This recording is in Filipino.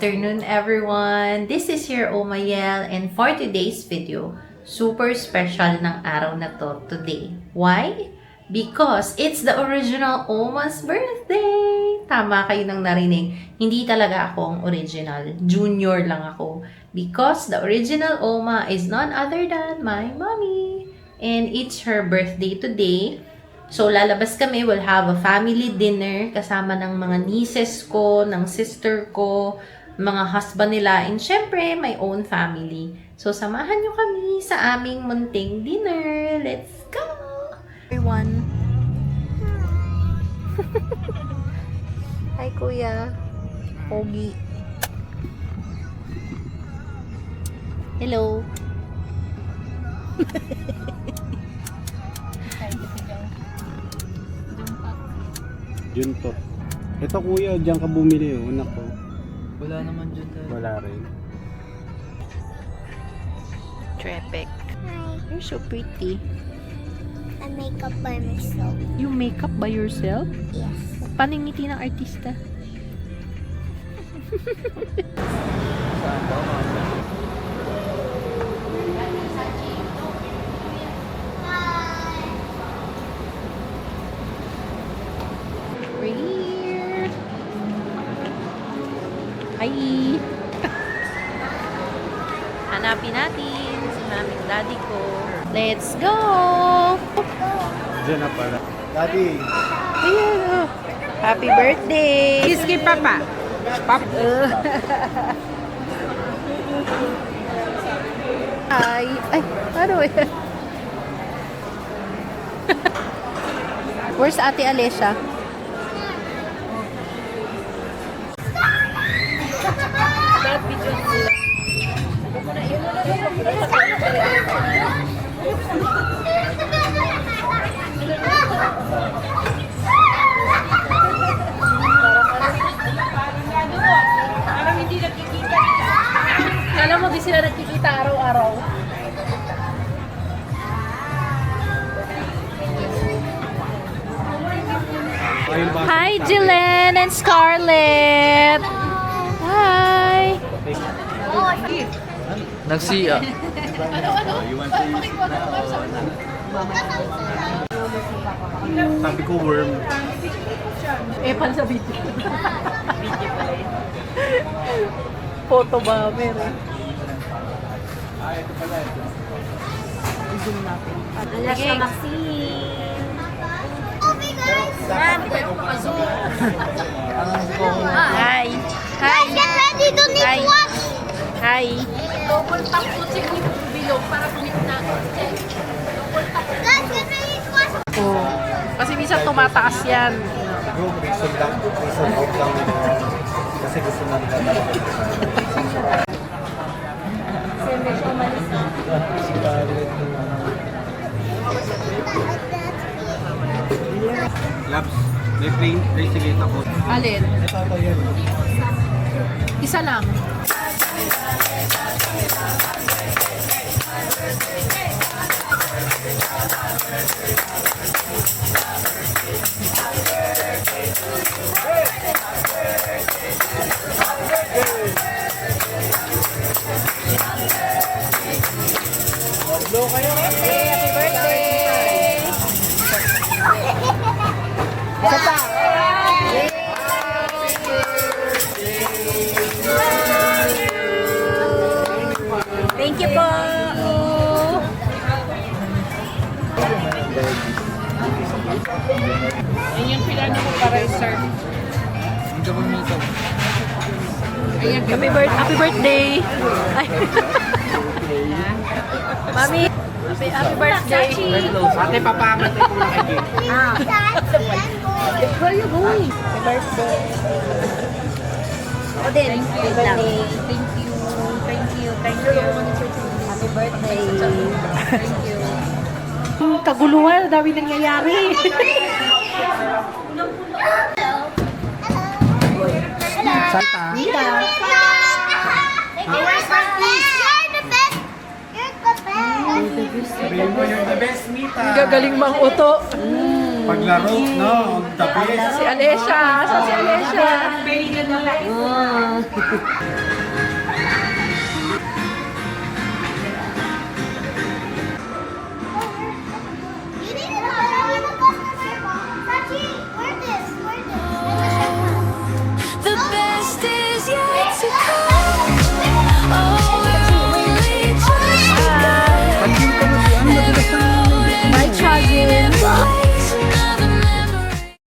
afternoon, everyone! This is your Omayel, and for today's video, super special ng araw na to today. Why? Because it's the original Oma's birthday! Tama kayo nang narinig. Hindi talaga ako ang original. Junior lang ako. Because the original Oma is none other than my mommy. And it's her birthday today. So, lalabas kami. We'll have a family dinner kasama ng mga nieces ko, ng sister ko, mga husband nila, and syempre, my own family. So, samahan nyo kami sa aming munting dinner. Let's go! Everyone. Hi, Kuya. Pogi. Hello. Junto. Ito kuya, diyan ka bumili oh, anak ko. Wala naman dyan tayo. Wala rin. Trepek. Hi, You're so pretty. I make up by myself. You make up by yourself? Yes. Paano yung ngiti ng artista? Saan ba? Here. Hi! Hanapin natin si maming daddy ko. Let's go! Diyan na pala. Daddy! Ayan, oh. Happy birthday! Kiss kay Papa. Ay, ay, ano eh? Where's Ate Alessia? Parang hindi nakikita. Alam mo, di sila nakikita araw-araw. Ayun ba? Hi, Jillian and Scarlett! Hi! Nagsiya. Sabi ko worm. Eh, pan sa video. Photo ba? Meron. I-zoom natin. Sige. Hi! Hi! Get ready to need Hi! what? Hi! Double tap to check yung bilog para kumit na. Guys, get ready to watch. Oh. Kasi minsan tumataas yan. Bro, reason lang. Reason out lang. Kasi gusto na nila Labs, may plane, sige ako. Alin? Ito yan. Isa lang. Happy birthday! Isa pa! Thank you po! Ayan yung pinano ko para i-serve. Hindi ko nito. Ayan, Happy birthday! Ay. Mami! Happy birthday! Ate, papaangat ko lang kayo. Where are you going? Happy birthday! Ako din. Thank you. Thank you. Thank you. Thank you. Happy birthday! Thank you. Kaguluhan, dami nangyayari. Santa. Mita! Where's my place? You're the best. You're the best. Sabihin mo, you're the best, Mita. Gagaling mang uto. Paglaro, no? The best. Si Alessia. Sa si Alessia. Oh.